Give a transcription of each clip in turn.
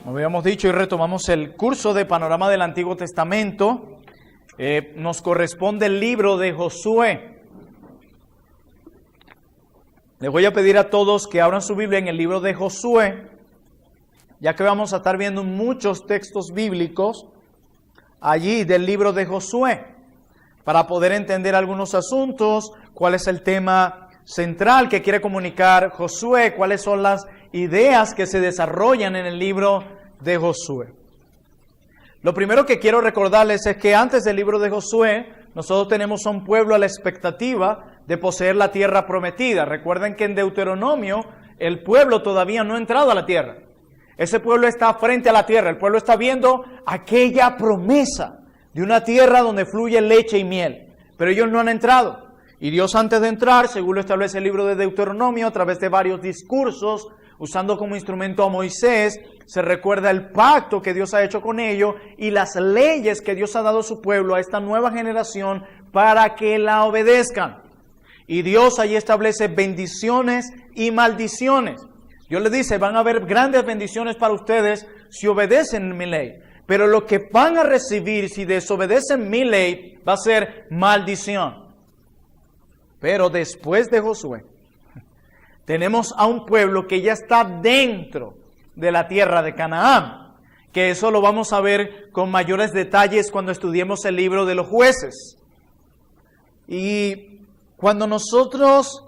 Como habíamos dicho, y retomamos el curso de Panorama del Antiguo Testamento. Nos corresponde el libro de Josué. Les voy a pedir a todos que abran su Biblia en el libro de Josué, ya que vamos a estar viendo muchos textos bíblicos allí del libro de Josué, para poder entender algunos asuntos, cuál es el tema central que quiere comunicar Josué, cuáles son las ideas que se desarrollan en el libro de Josué. Lo primero que quiero recordarles es que antes del libro de Josué, nosotros tenemos a un pueblo a la expectativa de poseer la tierra prometida. Recuerden que en Deuteronomio el pueblo todavía no ha entrado a la tierra. Ese pueblo está frente a la tierra, el pueblo está viendo aquella promesa de una tierra donde fluye leche y miel, pero ellos no han entrado. Y Dios, antes de entrar, según lo establece el libro de Deuteronomio, a través de varios discursos, usando como instrumento a Moisés, se recuerda el pacto que Dios ha hecho con ellos y las leyes que Dios ha dado a su pueblo, a esta nueva generación, para que la obedezcan. Y Dios allí establece bendiciones y maldiciones. Dios les dice, van a haber grandes bendiciones para ustedes si obedecen mi ley. Pero lo que van a recibir si desobedecen mi ley va a ser maldición. Pero después de Josué, tenemos a un pueblo que ya está dentro de la tierra de Canaán, que eso lo vamos a ver con mayores detalles cuando estudiemos el libro de los jueces. Y cuando nosotros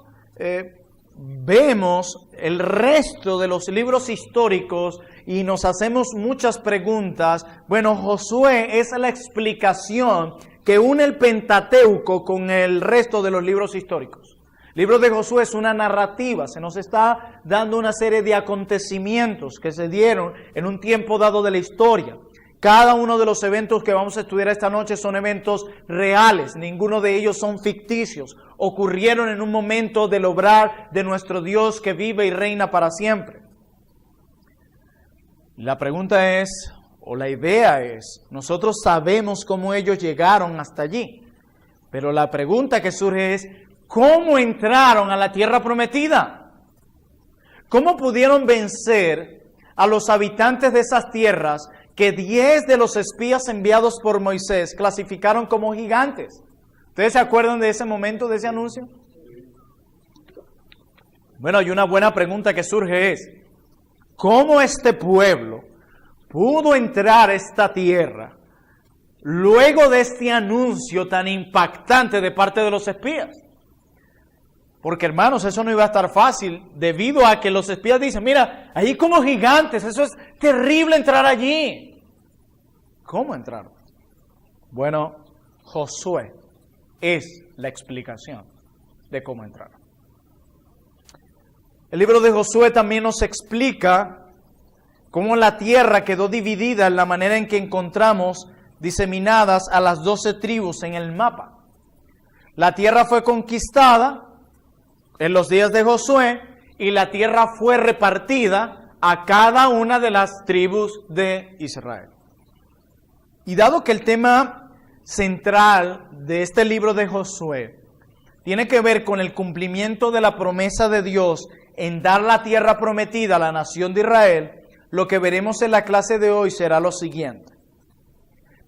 vemos el resto de los libros históricos y nos hacemos muchas preguntas, bueno, Josué es la explicación que une el Pentateuco con el resto de los libros históricos. El libro de Josué es una narrativa, se nos está dando una serie de acontecimientos que se dieron en un tiempo dado de la historia. Cada uno de los eventos que vamos a estudiar esta noche son eventos reales, ninguno de ellos son ficticios. Ocurrieron en un momento del obrar de nuestro Dios que vive y reina para siempre. La pregunta es, o la idea es, nosotros sabemos cómo ellos llegaron hasta allí, pero la pregunta que surge es, ¿cómo entraron a la tierra prometida? ¿Cómo pudieron vencer a los habitantes de esas tierras que 10 de los espías enviados por Moisés clasificaron como gigantes? ¿Ustedes se acuerdan de ese momento, de ese anuncio? Bueno, y una buena pregunta que surge es, ¿cómo este pueblo pudo entrar a esta tierra luego de este anuncio tan impactante de parte de los espías? Porque, hermanos, eso no iba a estar fácil, debido a que los espías dicen, mira, ahí como gigantes, eso es terrible entrar allí. ¿Cómo entraron? Bueno, Josué es la explicación de cómo entraron. El libro de Josué también nos explica cómo la tierra quedó dividida en la manera en que encontramos diseminadas a las 12 tribus en el mapa. La tierra fue conquistada en los días de Josué, y la tierra fue repartida a cada una de las tribus de Israel. Y dado que el tema central de este libro de Josué tiene que ver con el cumplimiento de la promesa de Dios en dar la tierra prometida a la nación de Israel, lo que veremos en la clase de hoy será lo siguiente.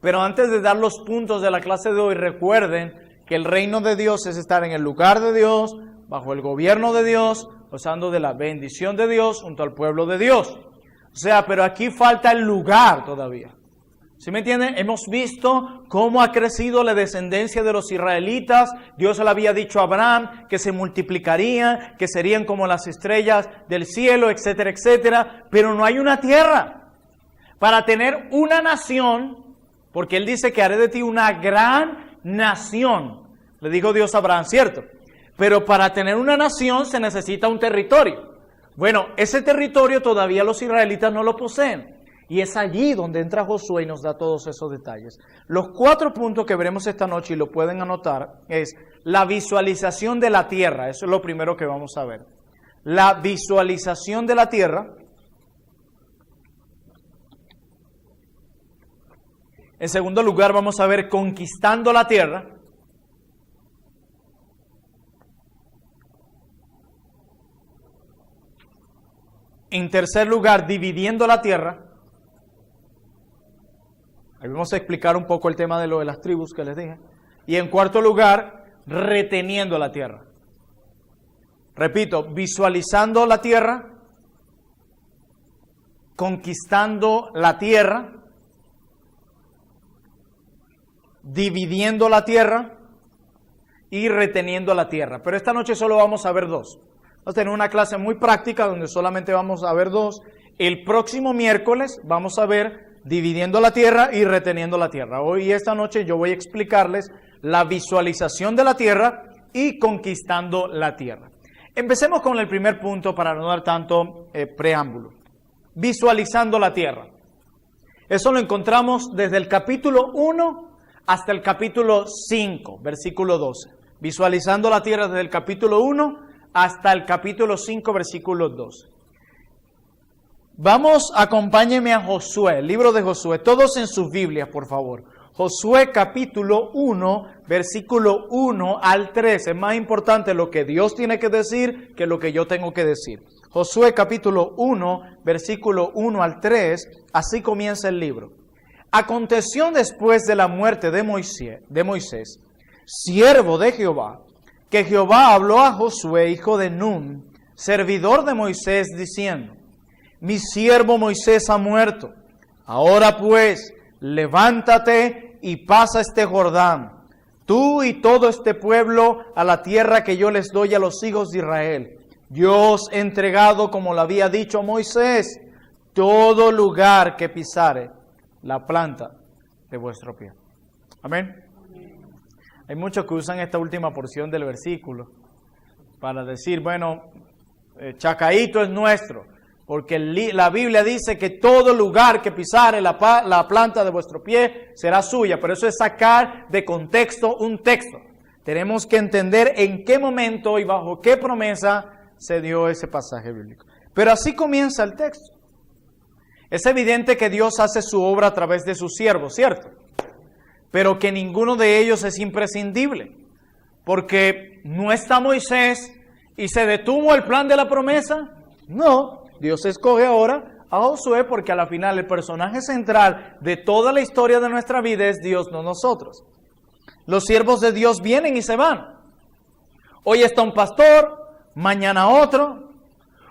Pero antes de dar los puntos de la clase de hoy, recuerden que el reino de Dios es estar en el lugar de Dios, bajo el gobierno de Dios, gozando de la bendición de Dios junto al pueblo de Dios. O sea, pero aquí falta el lugar todavía. ¿Sí me entienden? Hemos visto cómo ha crecido la descendencia de los israelitas. Dios le había dicho a Abraham que se multiplicarían, que serían como las estrellas del cielo, etcétera, etcétera. Pero no hay una tierra. Para tener una nación, porque Él dice que haré de ti una gran nación. Le dijo Dios a Abraham, ¿cierto? Pero para tener una nación se necesita un territorio. Bueno, ese territorio todavía los israelitas no lo poseen. Y es allí donde entra Josué y nos da todos esos detalles. Los 4 puntos que veremos esta noche, y lo pueden anotar, es la visualización de la tierra. Eso es lo primero que vamos a ver. La visualización de la tierra. En segundo lugar, vamos a ver conquistando la tierra. En tercer lugar, dividiendo la tierra. Ahí vamos a explicar un poco el tema de lo de las tribus que les dije. Y en cuarto lugar, reteniendo la tierra. Repito, visualizando la tierra, conquistando la tierra, dividiendo la tierra y reteniendo la tierra. Pero esta noche solo vamos a ver dos. Vamos a tener una clase muy práctica donde solamente vamos a ver dos. El próximo miércoles vamos a ver dividiendo la tierra y reteniendo la tierra. Hoy y esta noche yo voy a explicarles la visualización de la tierra y conquistando la tierra. Empecemos con el primer punto para no dar tanto preámbulo. Visualizando la tierra. Eso lo encontramos desde el capítulo 1 hasta el capítulo 5, versículo 12. Visualizando la tierra desde el capítulo 1 hasta el capítulo 5, versículo 12. Vamos, acompáñenme a Josué, el libro de Josué, todos en sus Biblias, por favor. Josué capítulo 1, versículo 1 al 3. Es más importante lo que Dios tiene que decir que lo que yo tengo que decir. Josué capítulo 1, versículo 1 al 3, así comienza el libro. Aconteció después de la muerte de Moisés, siervo de Jehová, que Jehová habló a Josué, hijo de Nun, servidor de Moisés, diciendo: Mi siervo Moisés ha muerto. Ahora pues, levántate y pasa este Jordán, tú y todo este pueblo, a la tierra que yo les doy a los hijos de Israel. Yo os he entregado, como lo había dicho Moisés, todo lugar que pisare la planta de vuestro pie. Amén. Hay muchos que usan esta última porción del versículo para decir, bueno, Chacaíto es nuestro, porque la Biblia dice que todo lugar que pisare la planta de vuestro pie será suya, pero eso es sacar de contexto un texto. Tenemos que entender en qué momento y bajo qué promesa se dio ese pasaje bíblico. Pero así comienza el texto. Es evidente que Dios hace su obra a través de sus siervos, ¿cierto? Pero que ninguno de ellos es imprescindible, porque no está Moisés y se detuvo el plan de la promesa. No, Dios escoge ahora a Josué porque a la final el personaje central de toda la historia de nuestra vida es Dios, no nosotros. Los siervos de Dios vienen y se van. Hoy está un pastor, mañana otro.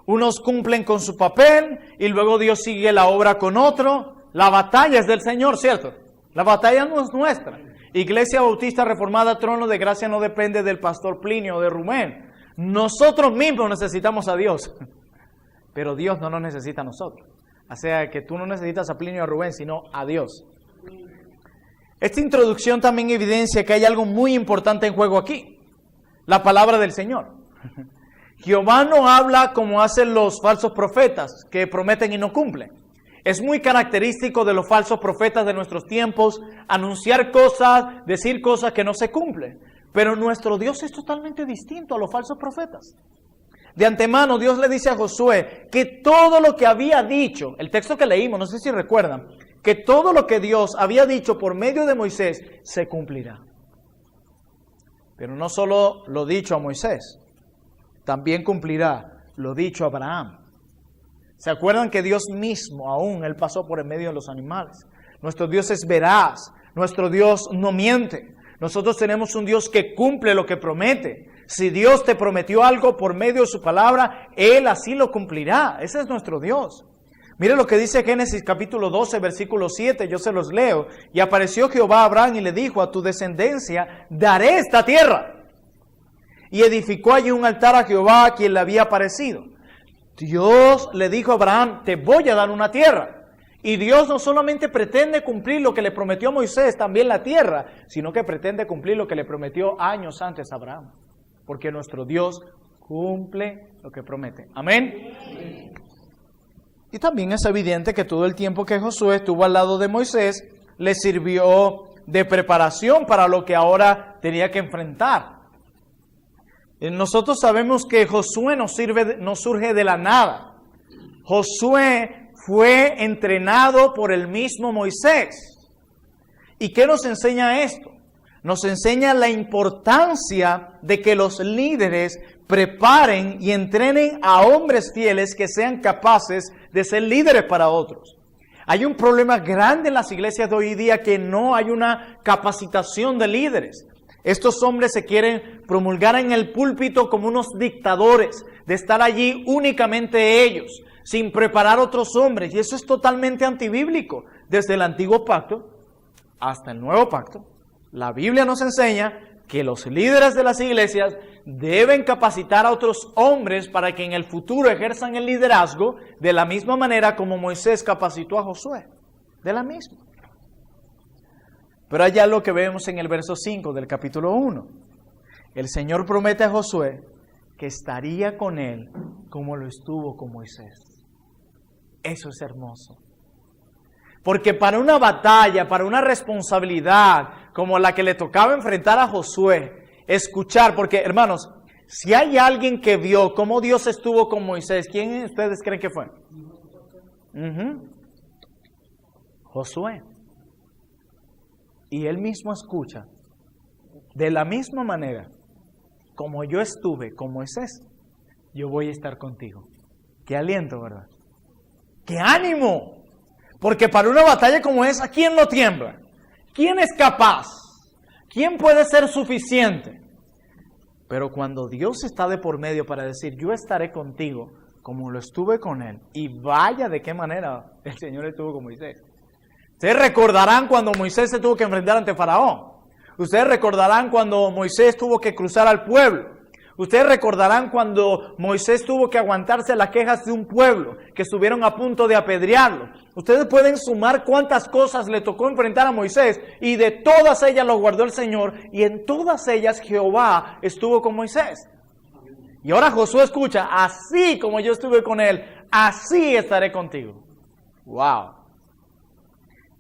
Unos cumplen con su papel y luego Dios sigue la obra con otro. La batalla es del Señor, ¿cierto? La batalla no es nuestra. Iglesia Bautista Reformada Trono de Gracia no depende del pastor Plinio o de Rubén. Nosotros mismos necesitamos a Dios. Pero Dios no nos necesita a nosotros. O sea que tú no necesitas a Plinio o a Rubén, sino a Dios. Esta introducción también evidencia que hay algo muy importante en juego aquí. La palabra del Señor. Jehová no habla como hacen los falsos profetas, que prometen y no cumplen. Es muy característico de los falsos profetas de nuestros tiempos anunciar cosas, decir cosas que no se cumplen. Pero nuestro Dios es totalmente distinto a los falsos profetas. De antemano Dios le dice a Josué que todo lo que había dicho, el texto que leímos, no sé si recuerdan, que todo lo que Dios había dicho por medio de Moisés se cumplirá. Pero no solo lo dicho a Moisés, también cumplirá lo dicho a Abraham. ¿Se acuerdan que Dios mismo, aún Él pasó por en medio de los animales? Nuestro Dios es veraz, nuestro Dios no miente. Nosotros tenemos un Dios que cumple lo que promete. Si Dios te prometió algo por medio de su palabra, Él así lo cumplirá. Ese es nuestro Dios. Mire lo que dice Génesis capítulo 12, versículo 7, yo se los leo. Y apareció Jehová a Abraham y le dijo: a tu descendencia daré esta tierra. Y edificó allí un altar a Jehová, a quien le había aparecido. Dios le dijo a Abraham: te voy a dar una tierra. Y Dios no solamente pretende cumplir lo que le prometió a Moisés, también la tierra, sino que pretende cumplir lo que le prometió años antes a Abraham. Porque nuestro Dios cumple lo que promete. Amén. Amén. Y también es evidente que todo el tiempo que Josué estuvo al lado de Moisés, le sirvió de preparación para lo que ahora tenía que enfrentar. Nosotros sabemos que Josué no surge de la nada. Josué fue entrenado por el mismo Moisés. ¿Y qué nos enseña esto? Nos enseña la importancia de que los líderes preparen y entrenen a hombres fieles que sean capaces de ser líderes para otros. Hay un problema grande en las iglesias de hoy día que no hay una capacitación de líderes. Estos hombres se quieren promulgar en el púlpito como unos dictadores, de estar allí únicamente ellos, sin preparar otros hombres. Y eso es totalmente antibíblico. Desde el antiguo pacto hasta el nuevo pacto, la Biblia nos enseña que los líderes de las iglesias deben capacitar a otros hombres para que en el futuro ejerzan el liderazgo de la misma manera como Moisés capacitó a Josué. De la misma. Pero allá lo que vemos en el verso 5 del capítulo 1. El Señor promete a Josué que estaría con él como lo estuvo con Moisés. Eso es hermoso. Porque para una batalla, para una responsabilidad como la que le tocaba enfrentar a Josué, escuchar, porque hermanos, si hay alguien que vio cómo Dios estuvo con Moisés, ¿quién ustedes creen que fue? Josué. Y él mismo escucha, de la misma manera como yo estuve con Moisés, yo voy a estar contigo. Qué aliento, ¿verdad? ¡Qué ánimo! Porque para una batalla como esa, ¿quién no tiembla? ¿Quién es capaz? ¿Quién puede ser suficiente? Pero cuando Dios está de por medio para decir, yo estaré contigo como lo estuve con él, y vaya de qué manera el Señor estuvo con Moisés. Ustedes recordarán cuando Moisés se tuvo que enfrentar ante Faraón. Ustedes recordarán cuando Moisés tuvo que cruzar al pueblo. Ustedes recordarán cuando Moisés tuvo que aguantarse las quejas de un pueblo que estuvieron a punto de apedrearlo. Ustedes pueden sumar cuántas cosas le tocó enfrentar a Moisés, y de todas ellas lo guardó el Señor, y en todas ellas Jehová estuvo con Moisés. Y ahora Josué escucha, así como yo estuve con él, así estaré contigo. ¡Wow!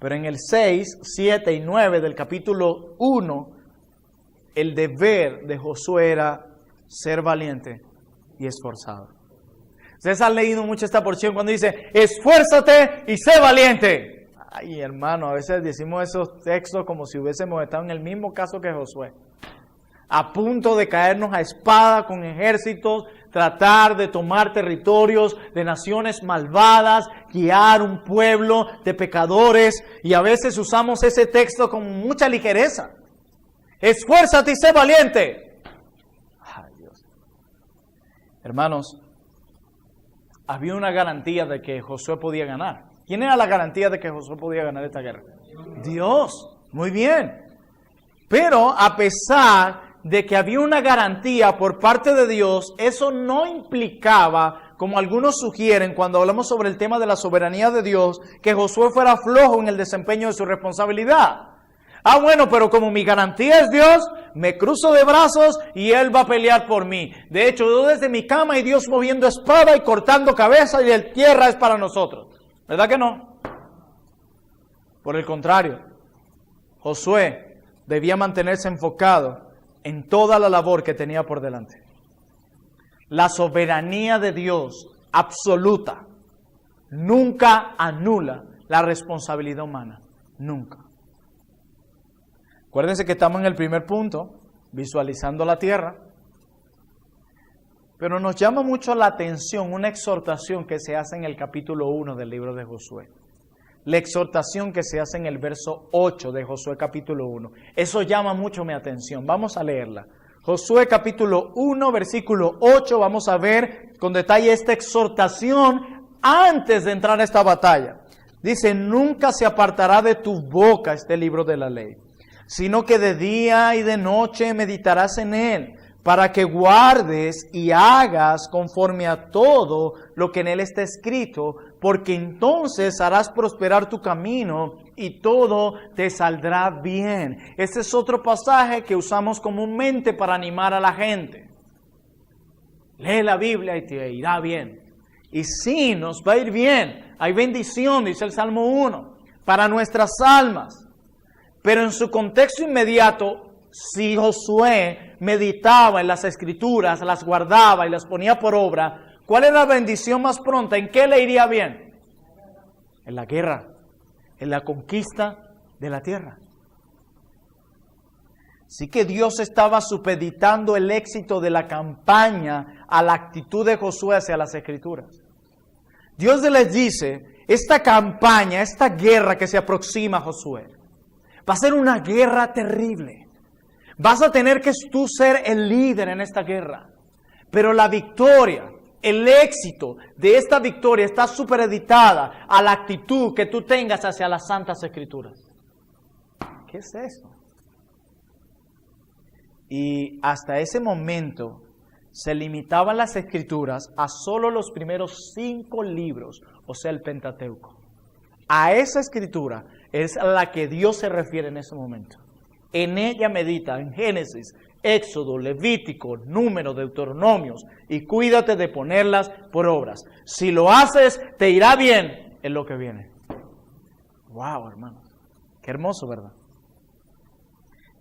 Pero en el 6, 7 y 9 del capítulo 1, el deber de Josué era ser valiente y esforzado. Ustedes han leído mucho esta porción cuando dice, esfuérzate y sé valiente. Ay, hermano, a veces decimos esos textos como si hubiésemos estado en el mismo caso que Josué. A punto de caernos a espada con ejércitos, tratar de tomar territorios de naciones malvadas, guiar un pueblo de pecadores, y a veces usamos ese texto con mucha ligereza. Esfuérzate y sé valiente. Ay, Dios. Hermanos, había una garantía de que Josué podía ganar. ¿Quién era la garantía de que Josué podía ganar esta guerra? Dios. Muy bien. Pero a pesar de que había una garantía por parte de Dios, eso no implicaba, como algunos sugieren cuando hablamos sobre el tema de la soberanía de Dios, que Josué fuera flojo en el desempeño de su responsabilidad. Ah, bueno, pero como mi garantía es Dios, me cruzo de brazos y Él va a pelear por mí. De hecho, yo desde mi cama y Dios moviendo espada y cortando cabeza, y el tierra es para nosotros. ¿Verdad que no? Por el contrario, Josué debía mantenerse enfocado en toda la labor que tenía por delante. La soberanía de Dios absoluta nunca anula la responsabilidad humana. Nunca. Acuérdense que estamos en el primer punto, visualizando la tierra. Pero nos llama mucho la atención una exhortación que se hace en el capítulo 1 del libro de Josué. La exhortación que se hace en el verso 8 de Josué capítulo 1. Eso llama mucho mi atención. Vamos a leerla. Josué capítulo 1, versículo 8. Vamos a ver con detalle esta exhortación antes de entrar a esta batalla. Dice, nunca se apartará de tu boca este libro de la ley, sino que de día y de noche meditarás en él, para que guardes y hagas conforme a todo lo que en él está escrito, porque entonces harás prosperar tu camino y todo te saldrá bien. Este es otro pasaje que usamos comúnmente para animar a la gente. Lee la Biblia y te irá bien. Y sí, nos va a ir bien. Hay bendición, dice el Salmo 1, para nuestras almas. Pero en su contexto inmediato, si Josué meditaba en las Escrituras, las guardaba y las ponía por obra, ¿cuál era la bendición más pronta? ¿En qué le iría bien? En la guerra, en la conquista de la tierra. Así que Dios estaba supeditando el éxito de la campaña a la actitud de Josué hacia las Escrituras. Dios les dice, esta campaña, esta guerra que se aproxima, Josué, va a ser una guerra terrible. Vas a tener que tú ser el líder en esta guerra. Pero la victoria, el éxito de esta victoria está supeditada a la actitud que tú tengas hacia las Santas Escrituras. ¿Qué es eso? Y hasta ese momento se limitaban las Escrituras a solo los primeros 5 libros, o sea, el Pentateuco. A esa Escritura es a la que Dios se refiere en ese momento. En ella medita en Génesis, Éxodo, Levítico, Número, Deuteronomios, y cuídate de ponerlas por obras. Si lo haces, te irá bien en lo que viene. Wow, hermanos, qué hermoso, ¿verdad?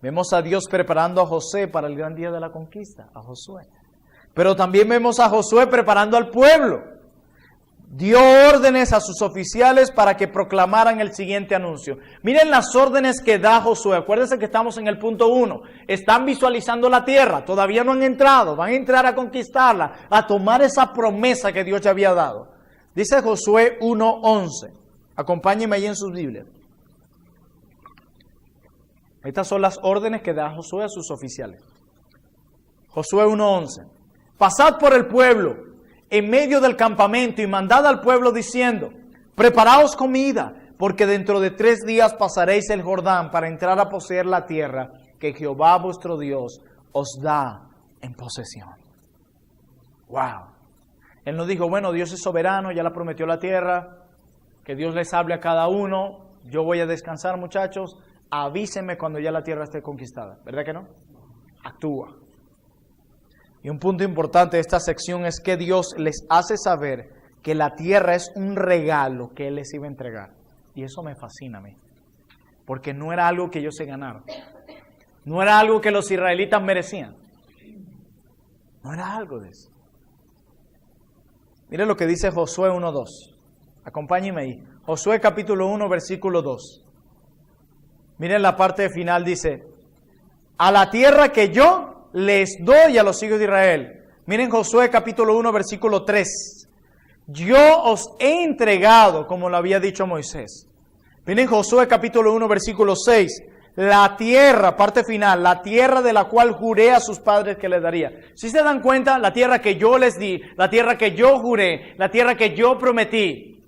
Vemos a Dios preparando a José para el gran día de la conquista, a Josué. Pero también vemos a Josué preparando al pueblo. Dio órdenes a sus oficiales para que proclamaran el siguiente anuncio. Miren las órdenes que da Josué. Acuérdense que estamos en el punto 1. Están visualizando la tierra. Todavía no han entrado. Van a entrar a conquistarla, a tomar esa promesa que Dios ya había dado. Dice Josué 1:11. Acompáñenme ahí en sus Biblias. Estas son las órdenes que da Josué a sus oficiales. Josué 1:11. Pasad por el pueblo en medio del campamento y mandad al pueblo diciendo, preparaos comida, porque dentro de 3 días pasaréis el Jordán para entrar a poseer la tierra que Jehová vuestro Dios os da en posesión. Wow. Él no dijo, bueno, Dios es soberano, ya le prometió la tierra, que Dios les hable a cada uno, yo voy a descansar, muchachos, avísenme cuando ya la tierra esté conquistada. ¿Verdad que no? Actúa. Y un punto importante de esta sección es que Dios les hace saber que la tierra es un regalo que Él les iba a entregar. Y eso me fascina a mí. Porque no era algo que ellos se ganaron. No era algo que los israelitas merecían. No era algo de eso. Mire lo que dice Josué 1:2. Acompáñenme ahí. Josué capítulo 1, versículo 2. Miren la parte final, dice, a la tierra que yo les doy a los hijos de Israel. Miren Josué capítulo 1, versículo 3. Yo os he entregado, como lo había dicho Moisés. Miren Josué capítulo 1, versículo 6. La tierra, parte final, la tierra de la cual juré a sus padres que les daría. Si se dan cuenta, la tierra que yo les di, la tierra que yo juré, la tierra que yo prometí.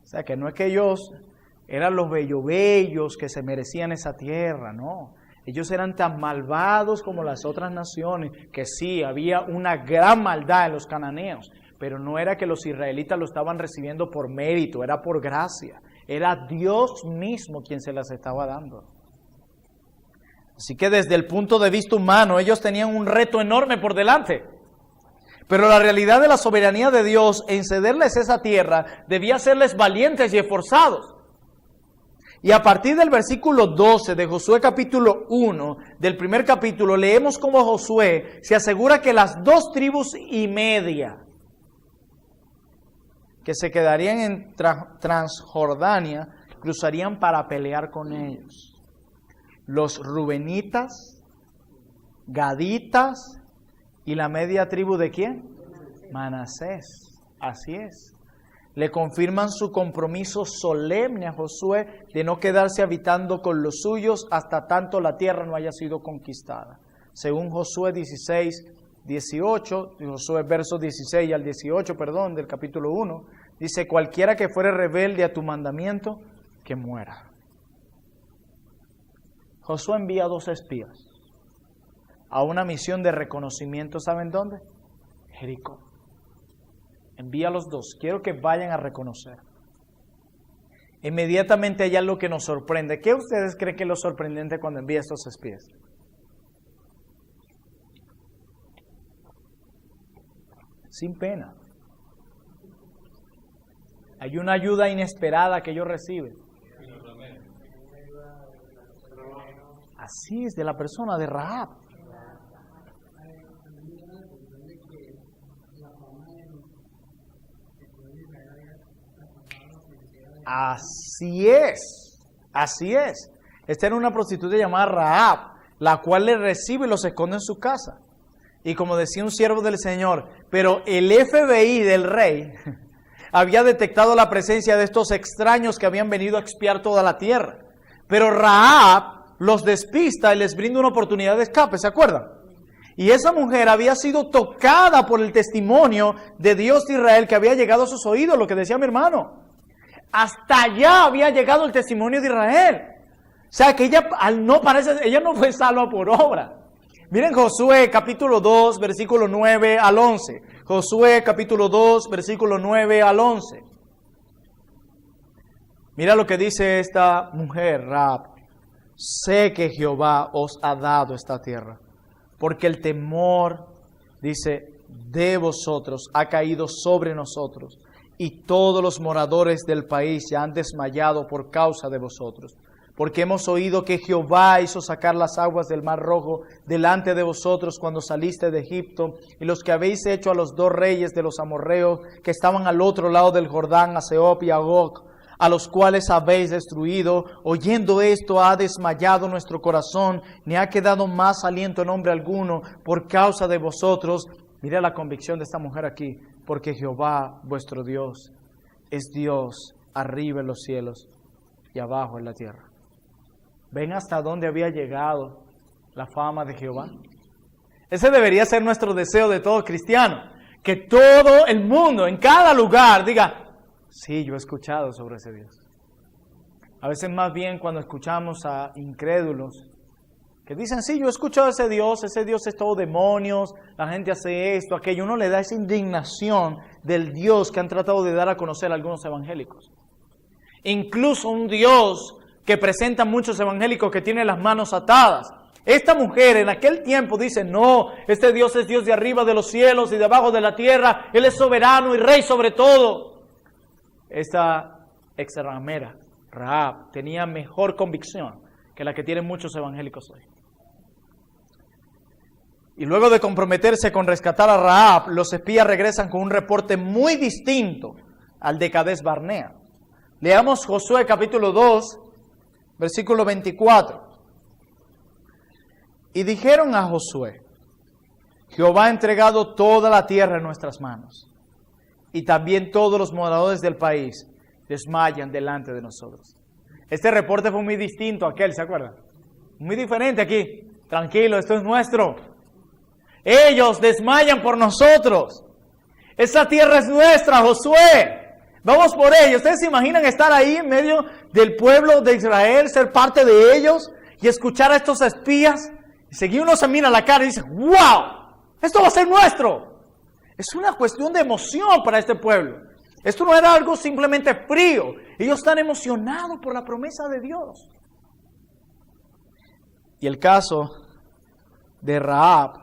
O sea, que no es que ellos eran los bellos que se merecían esa tierra, no. Ellos eran tan malvados como las otras naciones, que sí, había una gran maldad en los cananeos, pero no era que los israelitas lo estaban recibiendo por mérito, era por gracia. Era Dios mismo quien se las estaba dando. Así que desde el punto de vista humano, ellos tenían un reto enorme por delante. Pero la realidad de la soberanía de Dios en cederles esa tierra debía hacerles valientes y esforzados. Y a partir del versículo 12 de Josué capítulo 1, del primer capítulo, leemos cómo Josué se asegura que las 2 tribus y media que se quedarían en Transjordania cruzarían para pelear con ellos. Los rubenitas, gaditas y la media tribu ¿de quién? Manasés. Así es. Le confirman su compromiso solemne a Josué de no quedarse habitando con los suyos hasta tanto la tierra no haya sido conquistada. Según Josué 18, Josué versos 16 al 18, del capítulo 1, dice, cualquiera que fuere rebelde a tu mandamiento, que muera. Josué envía 2 espías a una misión de reconocimiento, ¿saben dónde? Jericó. Envía a los 2, quiero que vayan a reconocer. Inmediatamente hay algo que nos sorprende. ¿Qué ustedes creen que es lo sorprendente cuando envía a estos espías? Sin pena. Hay una ayuda inesperada que ellos reciben. Así es, de la persona de Rahab. Así es, así es. Esta era una prostituta llamada Rahab, la cual le recibe y los esconde en su casa. Y como decía un siervo del Señor, pero el FBI del rey había detectado la presencia de estos extraños que habían venido a expiar toda la tierra. Pero Rahab los despista y les brinda una oportunidad de escape, ¿se acuerdan? Y esa mujer había sido tocada por el testimonio de Dios de Israel que había llegado a sus oídos, lo que decía mi hermano. Hasta allá había llegado el testimonio de Israel. O sea que ella no fue salva por obra. Miren Josué capítulo 2, versículo 9 al 11. Josué capítulo 2, versículo 9 al 11. Mira lo que dice esta mujer, Rahab. Sé que Jehová os ha dado esta tierra, porque el temor, dice, de vosotros ha caído sobre nosotros, y todos los moradores del país ya han desmayado por causa de vosotros. Porque hemos oído que Jehová hizo sacar las aguas del Mar Rojo delante de vosotros cuando saliste de Egipto, y los que habéis hecho a los 2 reyes de los amorreos que estaban al otro lado del Jordán, a Sehón y a Og, a los cuales habéis destruido. Oyendo esto ha desmayado nuestro corazón, ni ha quedado más aliento en hombre alguno por causa de vosotros. Mira la convicción de esta mujer aquí. Porque Jehová vuestro Dios es Dios arriba en los cielos y abajo en la tierra. ¿Ven hasta dónde había llegado la fama de Jehová? Ese debería ser nuestro deseo de todo cristiano. Que todo el mundo, en cada lugar, diga, sí, yo he escuchado sobre ese Dios. A veces más bien cuando escuchamos a incrédulos que dicen, sí, yo he escuchado a ese Dios es todo demonios, la gente hace esto, aquello. Uno le da esa indignación del Dios que han tratado de dar a conocer algunos evangélicos. Incluso un Dios que presentan muchos evangélicos que tiene las manos atadas. Esta mujer en aquel tiempo dice, no, este Dios es Dios de arriba de los cielos y de abajo de la tierra. Él es soberano y rey sobre todo. Esta ex ramera, Rahab, tenía mejor convicción que la que tienen muchos evangélicos hoy. Y luego de comprometerse con rescatar a Rahab, los espías regresan con un reporte muy distinto al de Cades Barnea. Leamos Josué capítulo 2, versículo 24. Y dijeron a Josué, Jehová ha entregado toda la tierra en nuestras manos, y también todos los moradores del país desmayan delante de nosotros. Este reporte fue muy distinto a aquel, ¿se acuerdan? Muy diferente aquí. Tranquilo, esto es nuestro. Ellos desmayan por nosotros. Esa tierra es nuestra, Josué. Vamos por ellos. ¿Ustedes se imaginan estar ahí en medio del pueblo de Israel, ser parte de ellos y escuchar a estos espías? Y seguir uno se mira a la cara y dice, ¡wow! Esto va a ser nuestro. Es una cuestión de emoción para este pueblo. Esto no era algo simplemente frío. Ellos están emocionados por la promesa de Dios. Y el caso de Rahab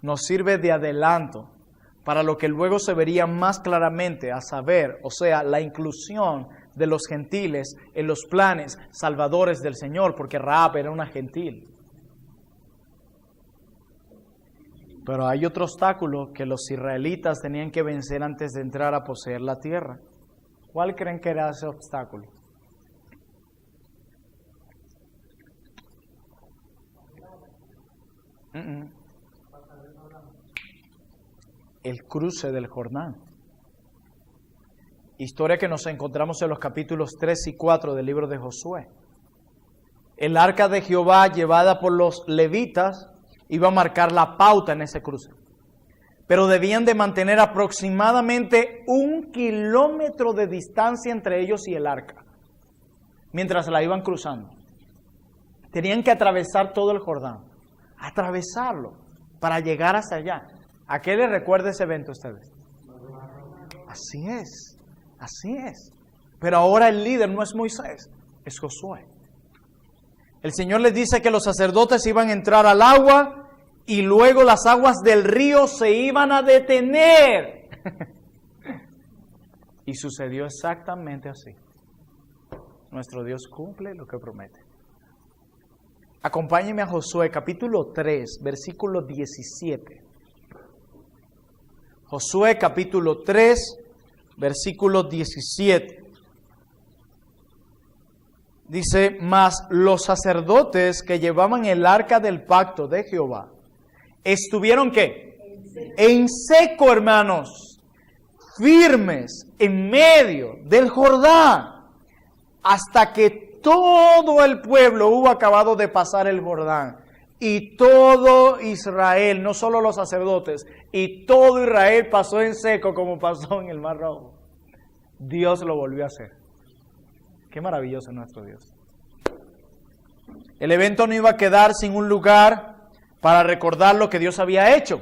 nos sirve de adelanto para lo que luego se vería más claramente, a saber, o sea, la inclusión de los gentiles en los planes salvadores del Señor, porque Rahab era una gentil. Pero hay otro obstáculo que los israelitas tenían que vencer antes de entrar a poseer la tierra. ¿Cuál creen que era ese obstáculo? El cruce del Jordán. Historia que nos encontramos en los capítulos 3 y 4 del libro de Josué. El arca de Jehová, llevada por los levitas, iba a marcar la pauta en ese cruce. Pero debían de mantener aproximadamente 1 kilómetro de distancia entre ellos y el arca, mientras la iban cruzando. Tenían que atravesar todo el Jordán, atravesarlo para llegar hasta allá. ¿A qué les recuerda ese evento a ustedes? Así es, así es. Pero ahora el líder no es Moisés, es Josué. El Señor les dice que los sacerdotes iban a entrar al agua y luego las aguas del río se iban a detener. Y sucedió exactamente así. Nuestro Dios cumple lo que promete. Acompáñenme a Josué capítulo 3, versículo 17. Josué capítulo 3, versículo 17. Dice, mas los sacerdotes que llevaban el arca del pacto de Jehová, ¿estuvieron qué? En seco, hermanos, firmes en medio del Jordán, hasta que todo el pueblo hubo acabado de pasar el Jordán. Y todo Israel, no solo los sacerdotes, y todo Israel pasó en seco como pasó en el Mar Rojo. Dios lo volvió a hacer. Qué maravilloso es nuestro Dios. El evento no iba a quedar sin un lugar para recordar lo que Dios había hecho.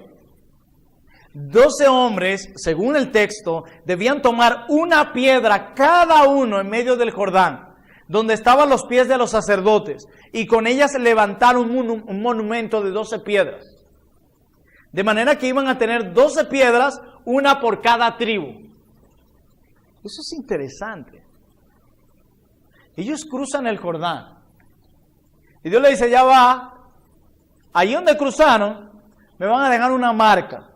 12 hombres, según el texto, debían tomar una piedra cada uno en medio del Jordán, donde estaban los pies de los sacerdotes, y con ellas levantar un monumento de 12 piedras. De manera que iban a tener 12 piedras, una por cada tribu. Eso es interesante. Ellos cruzan el Jordán. Y Dios le dice, ya va, ahí donde cruzaron, me van a dejar una marca.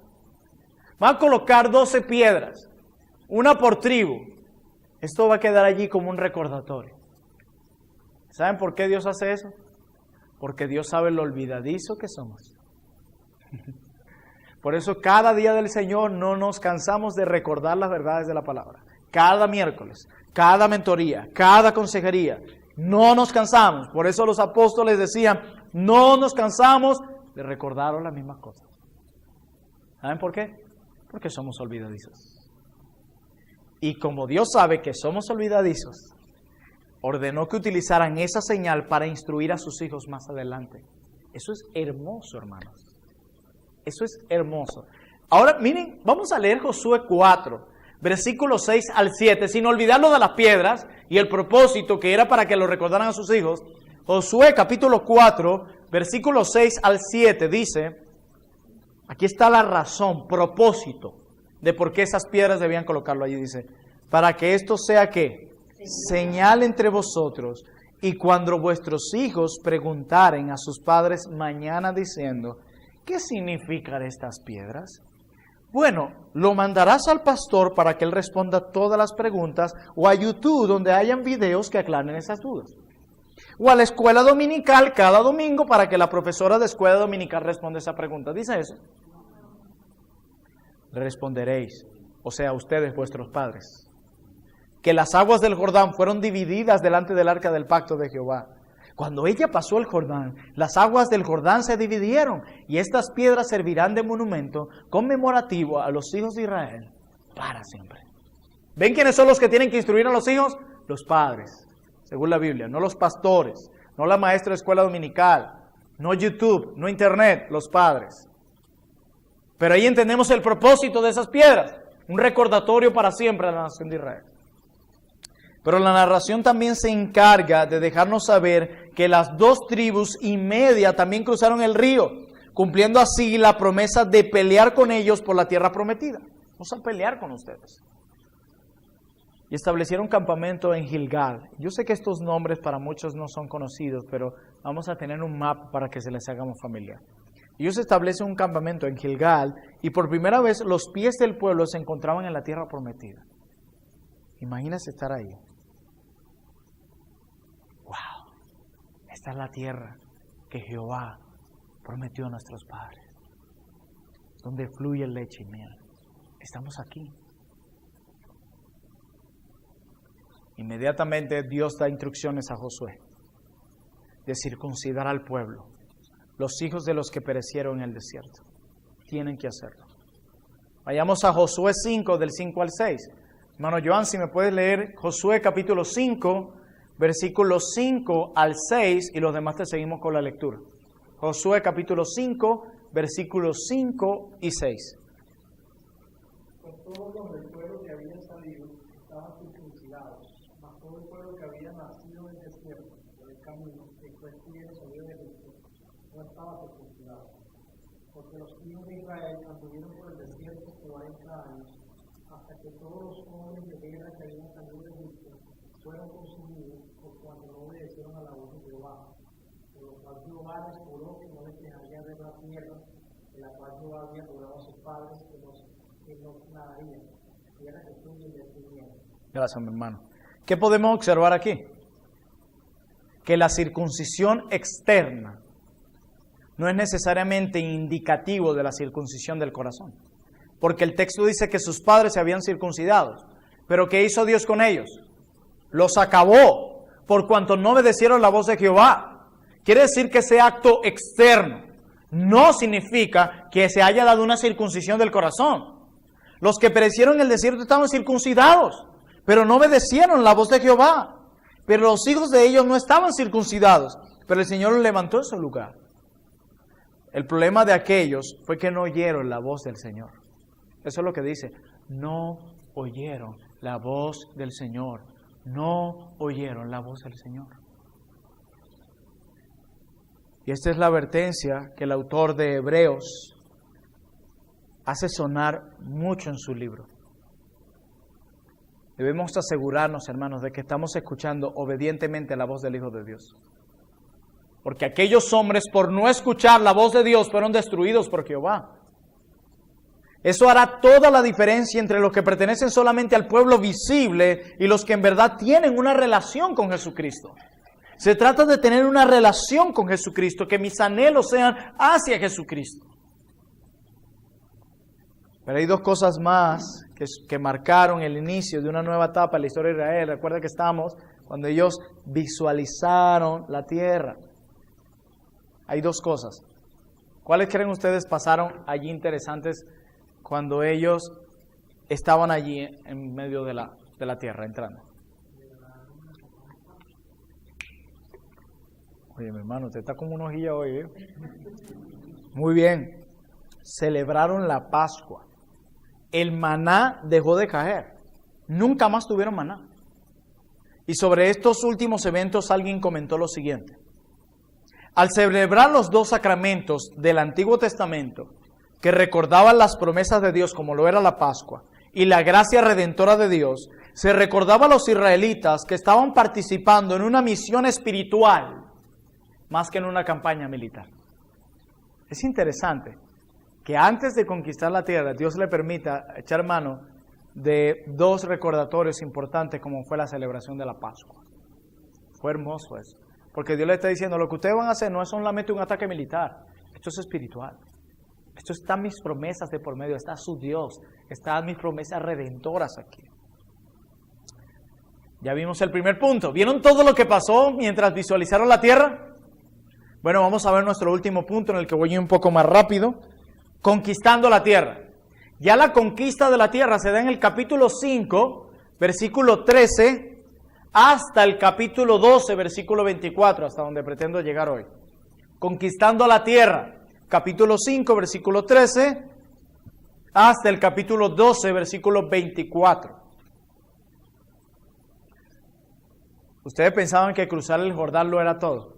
Van a colocar 12 piedras, una por tribu. Esto va a quedar allí como un recordatorio. ¿Saben por qué Dios hace eso? Porque Dios sabe lo olvidadizo que somos. Por eso cada día del Señor no nos cansamos de recordar las verdades de la palabra. Cada miércoles, cada mentoría, cada consejería, no nos cansamos. Por eso los apóstoles decían, no nos cansamos de recordaros las mismas cosas. ¿Saben por qué? Porque somos olvidadizos. Y como Dios sabe que somos olvidadizos, ordenó que utilizaran esa señal para instruir a sus hijos más adelante. Eso es hermoso, hermanos. Eso es hermoso. Ahora, miren, vamos a leer Josué 4, versículos 6 al 7, sin olvidar lo de las piedras y el propósito que era para que lo recordaran a sus hijos. Josué capítulo 4, versículos 6 al 7 dice, aquí está la razón, propósito de por qué esas piedras debían colocarlo allí. Dice, para que esto sea ¿qué? Señal entre vosotros, y cuando vuestros hijos preguntaren a sus padres mañana diciendo, ¿qué significan estas piedras? Bueno, lo mandarás al pastor para que él responda todas las preguntas, o a YouTube donde hayan videos que aclaren esas dudas, o a la escuela dominical cada domingo para que la profesora de escuela dominical responda esa pregunta. Dice eso. Responderéis, o sea, ustedes, vuestros padres, que las aguas del Jordán fueron divididas delante del arca del pacto de Jehová. Cuando ella pasó el Jordán, las aguas del Jordán se dividieron, y estas piedras servirán de monumento conmemorativo a los hijos de Israel para siempre. ¿Ven quiénes son los que tienen que instruir a los hijos? Los padres, según la Biblia, no los pastores, no la maestra de escuela dominical, no YouTube, no Internet, los padres. Pero ahí entendemos el propósito de esas piedras, un recordatorio para siempre a la nación de Israel. Pero la narración también se encarga de dejarnos saber que las 2 tribus y media también cruzaron el río, cumpliendo así la promesa de pelear con ellos por la tierra prometida. Vamos a pelear con ustedes. Y establecieron campamento en Gilgal. Yo sé que estos nombres para muchos no son conocidos, pero vamos a tener un mapa para que se les haga más familiar. Ellos establecen un campamento en Gilgal, y por primera vez los pies del pueblo se encontraban en la tierra prometida. Imagínense estar ahí. ¡Wow! Esta es la tierra que Jehová prometió a nuestros padres, donde fluye leche y miel. Estamos aquí. Inmediatamente Dios da instrucciones a Josué de circuncidar al pueblo, los hijos de los que perecieron en el desierto. Tienen que hacerlo. Vayamos a Josué 5, del 5 al 6. Hermano Joan, si me puedes leer Josué capítulo 5, versículos 5 al 6, y los demás te seguimos con la lectura. Josué capítulo 5, versículos 5 y 6. Pues todos los del pueblo que habían salido estaban circuncidados, mas todo el pueblo que había nacido en el desierto, por el camino, que fue fiel salió de Egipto, no estaba circuncidado. Porque los hijos de Israel anduvieron por el desierto 40 años, hasta que todos los hombres de guerra que habían salido de Egipto fueron consumidos por cuanto no obedecieron a la voz de Jehová. Por lo cual Jehová les juró que no les dejaría ver la tierra, en la cual Jehová había jurado a sus padres que nos daría, tierra que fluye de su miel. Gracias, mi hermano. ¿Qué podemos observar aquí? Que la circuncisión externa no es necesariamente indicativo de la circuncisión del corazón. porque el texto dice que sus padres se habían circuncidado. Pero ¿qué hizo Dios con ellos? Los acabó, por cuanto no obedecieron la voz de Jehová. Quiere decir que ese acto externo no significa que se haya dado una circuncisión del corazón. Los que perecieron en el desierto estaban circuncidados, pero no obedecieron la voz de Jehová. Pero los hijos de ellos no estaban circuncidados, pero el Señor los levantó en su lugar. El problema de aquellos fue que no oyeron la voz del Señor. Eso es lo que dice. No oyeron la voz del Señor. No oyeron la voz del Señor. Y esta es la advertencia que el autor de Hebreos hace sonar mucho en su libro. Debemos asegurarnos, hermanos, de que estamos escuchando obedientemente la voz del Hijo de Dios. Porque aquellos hombres, por no escuchar la voz de Dios, fueron destruidos por Jehová. Eso hará toda la diferencia entre los que pertenecen solamente al pueblo visible y los que en verdad tienen una relación con Jesucristo. Se trata de tener una relación con Jesucristo, que mis anhelos sean hacia Jesucristo. Pero hay dos cosas más que marcaron el inicio de una nueva etapa en la historia de Israel. Recuerda que estamos cuando ellos visualizaron la tierra. Hay dos cosas. ¿Cuáles creen ustedes pasaron allí interesantes cuando ellos estaban allí en medio de la tierra, entrando? Oye, mi hermano, usted está como una hojilla hoy, ¿eh? Muy bien. Celebraron la Pascua. El maná dejó de caer. Nunca más tuvieron maná. Y sobre estos últimos eventos alguien comentó lo siguiente. Al celebrar los dos sacramentos del Antiguo Testamento, que recordaban las promesas de Dios como lo era la Pascua, y la gracia redentora de Dios, se recordaba a los israelitas que estaban participando en una misión espiritual, más que en una campaña militar. Es interesante que antes de conquistar la tierra, Dios le permita echar mano de dos recordatorios importantes como fue la celebración de la Pascua. Fue hermoso eso, porque Dios le está diciendo, lo que ustedes van a hacer no es solamente un ataque militar, esto es espiritual. Esto están mis promesas de por medio, está su Dios, están mis promesas redentoras aquí. Ya vimos el primer punto. ¿Vieron todo lo que pasó mientras visualizaron la tierra? Bueno, vamos a ver nuestro último punto en el que voy un poco más rápido. Conquistando la tierra. Ya la conquista de la tierra se da en el capítulo 5, versículo 13, hasta el capítulo 12, versículo 24, hasta donde pretendo llegar hoy. Conquistando la tierra, capítulo 5, versículo 13, hasta el capítulo 12, versículo 24. Ustedes pensaban que cruzar el Jordán lo era todo.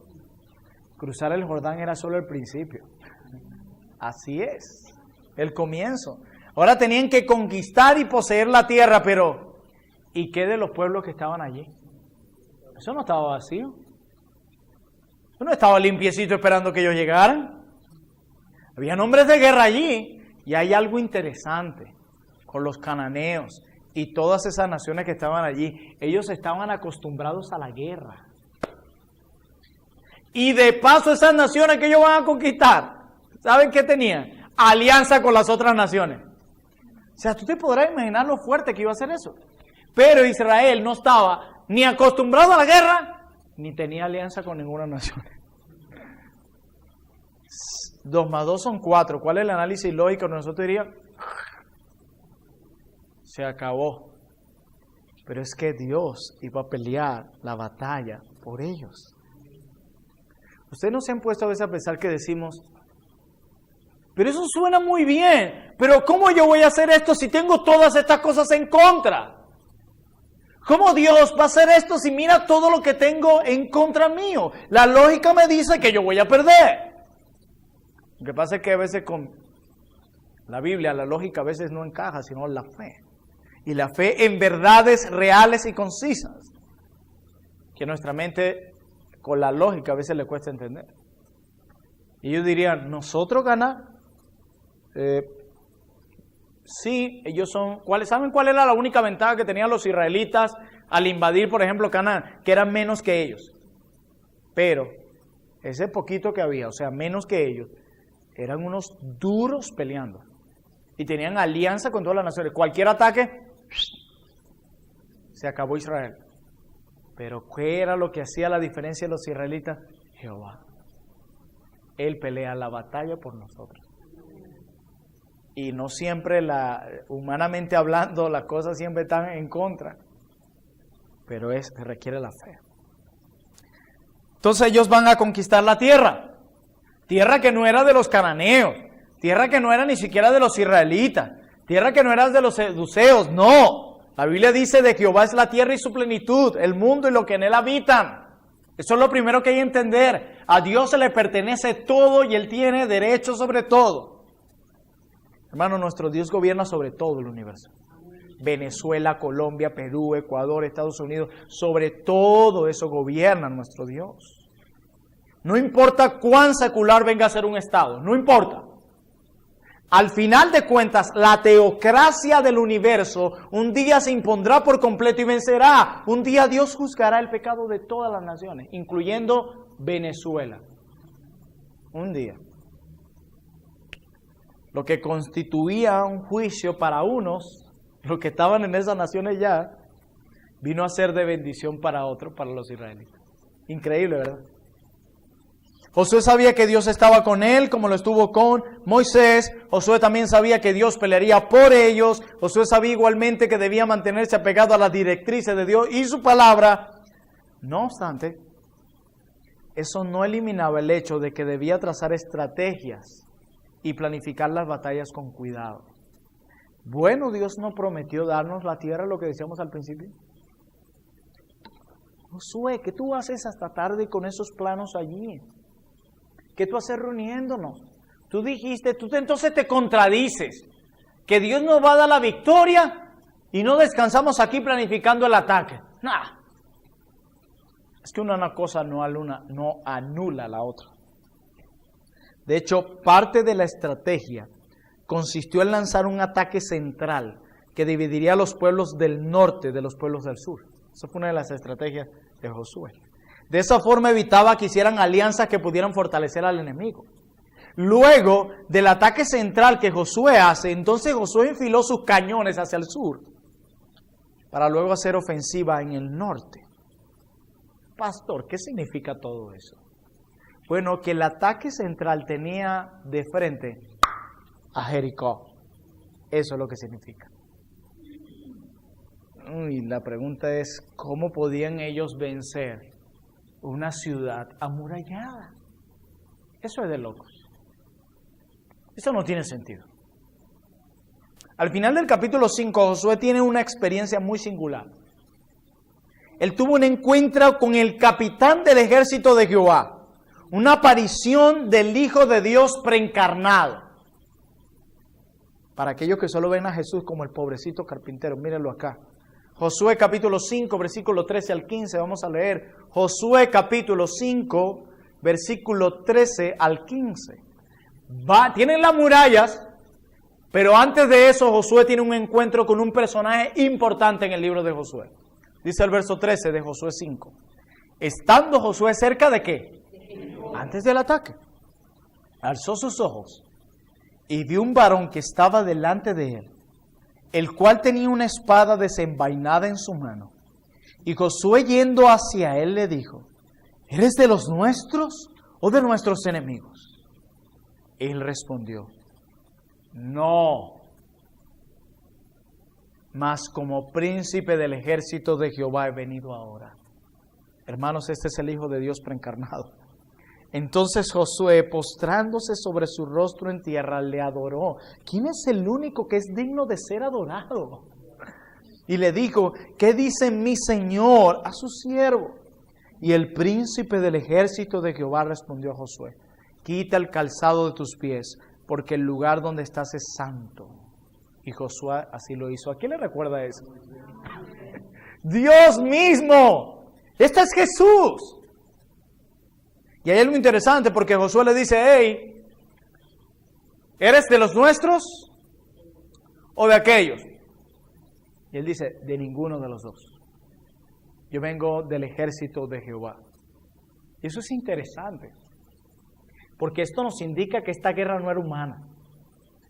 Cruzar el Jordán era solo el principio. Así es, el comienzo. Ahora tenían que conquistar y poseer la tierra, pero ¿y qué de los pueblos que estaban allí? Eso no estaba vacío. Eso no estaba limpiecito esperando que ellos llegaran. Había hombres de guerra allí. Y hay algo interesante con los cananeos y todas esas naciones que estaban allí. Ellos estaban acostumbrados a la guerra. Y de paso esas naciones que ellos van a conquistar, ¿saben qué tenían? Alianza con las otras naciones. O sea, tú te podrás imaginar lo fuerte que iba a ser eso. Pero Israel no estaba ni acostumbrado a la guerra, ni tenía alianza con ninguna nación. 2 más 2 son 4. ¿Cuál es el análisis lógico? Nosotros diríamos, se acabó. Pero es que Dios iba a pelear la batalla por ellos. Ustedes no se han puesto a veces a pensar que decimos, pero eso suena muy bien, pero ¿cómo yo voy a hacer esto si tengo todas estas cosas en contra? ¿Cómo Dios va a hacer esto si mira todo lo que tengo en contra mío? La lógica me dice que yo voy a perder. Lo que pasa es que a veces con la Biblia, la lógica a veces no encaja, sino la fe. Y la fe en verdades reales y concisas, que nuestra mente con la lógica a veces le cuesta entender. Y ellos dirían, ¿nosotros ganar? Sí, ellos son... ¿Saben cuál era la única ventaja que tenían los israelitas al invadir, por ejemplo, Canaán? Que eran menos que ellos. Pero ese poquito que había, o sea, menos que ellos, eran unos duros peleando. y tenían alianza con todas las naciones. Cualquier ataque, se acabó Israel. Pero ¿qué era lo que hacía la diferencia de los israelitas? Jehová. Él pelea la batalla por nosotros. Y no siempre, humanamente hablando, las cosas siempre están en contra. Pero requiere la fe. Entonces ellos van a conquistar la tierra. Tierra que no era de los cananeos. Tierra que no era ni siquiera de los israelitas. Tierra que no era de los seduceos. No. La Biblia dice de Jehová es la tierra y su plenitud, el mundo y lo que en él habitan. Eso es lo primero que hay que entender. A Dios se le pertenece todo y Él tiene derecho sobre todo. Hermano, nuestro Dios gobierna sobre todo el universo. Venezuela, Colombia, Perú, Ecuador, Estados Unidos, sobre todo eso gobierna nuestro Dios. No importa cuán secular venga a ser un Estado, no importa. Al final de cuentas, la teocracia del universo un día se impondrá por completo y vencerá. Un día Dios juzgará el pecado de todas las naciones, incluyendo Venezuela. Un día. Lo que constituía un juicio para unos, los que estaban en esas naciones ya, vino a ser de bendición para otros, para los israelitas. Increíble, ¿verdad? Josué sabía que Dios estaba con él, como lo estuvo con Moisés. Josué también sabía que Dios pelearía por ellos. Josué sabía igualmente que debía mantenerse apegado a las directrices de Dios y su palabra. No obstante, eso no eliminaba el hecho de que debía trazar estrategias y planificar las batallas con cuidado. Bueno, Dios no prometió darnos la tierra, lo que decíamos al principio. Josué, ¿qué tú haces hasta tarde con esos planos allí? ¿Qué tú haces reuniéndonos? Tú dijiste, entonces te contradices, que Dios nos va a dar la victoria y no descansamos aquí planificando el ataque. Nah. Es que una cosa no anula la otra. De hecho, parte de la estrategia consistió en lanzar un ataque central que dividiría a los pueblos del norte de los pueblos del sur. Esa fue una de las estrategias de Josué. De esa forma evitaba que hicieran alianzas que pudieran fortalecer al enemigo. Luego del ataque central que Josué hace, entonces Josué enfiló sus cañones hacia el sur para luego hacer ofensiva en el norte. Pastor, ¿qué significa todo eso? Bueno, que el ataque central tenía de frente a Jericó. Eso es lo que significa. Y la pregunta es, ¿cómo podían ellos vencer una ciudad amurallada? Eso es de locos. Eso no tiene sentido. Al final del capítulo 5, Josué tiene una experiencia muy singular. Él tuvo un encuentro con el capitán del ejército de Jehová. Una aparición del Hijo de Dios preencarnado. Para aquellos que solo ven a Jesús como el pobrecito carpintero, mírenlo acá. Josué capítulo 5, versículo 13 al 15, vamos a leer. Josué capítulo 5, versículo 13 al 15. Tienen las murallas, pero antes de eso Josué tiene un encuentro con un personaje importante en el libro de Josué. Dice el verso 13 de Josué 5. Estando Josué cerca de ¿qué? Antes del ataque. Alzó sus ojos y vio un varón que estaba delante de él, el cual tenía una espada desenvainada en su mano. Y Josué yendo hacia él le dijo, ¿eres de los nuestros o de nuestros enemigos? Él respondió, no, mas como príncipe del ejército de Jehová he venido ahora. Hermanos, este es el Hijo de Dios preencarnado. Entonces Josué, postrándose sobre su rostro en tierra, le adoró. ¿Quién es el único que es digno de ser adorado? Y le dijo, ¿qué dice mi Señor a su siervo? Y el príncipe del ejército de Jehová respondió a Josué, quita el calzado de tus pies, porque el lugar donde estás es santo. Y Josué así lo hizo. ¿A quién le recuerda eso? Dios mismo. Este es Jesús. Y hay algo interesante porque Josué le dice, hey, ¿eres de los nuestros o de aquellos? Y él dice, de ninguno de los dos. Yo vengo del ejército de Jehová. Y eso es interesante, porque esto nos indica que esta guerra no era humana.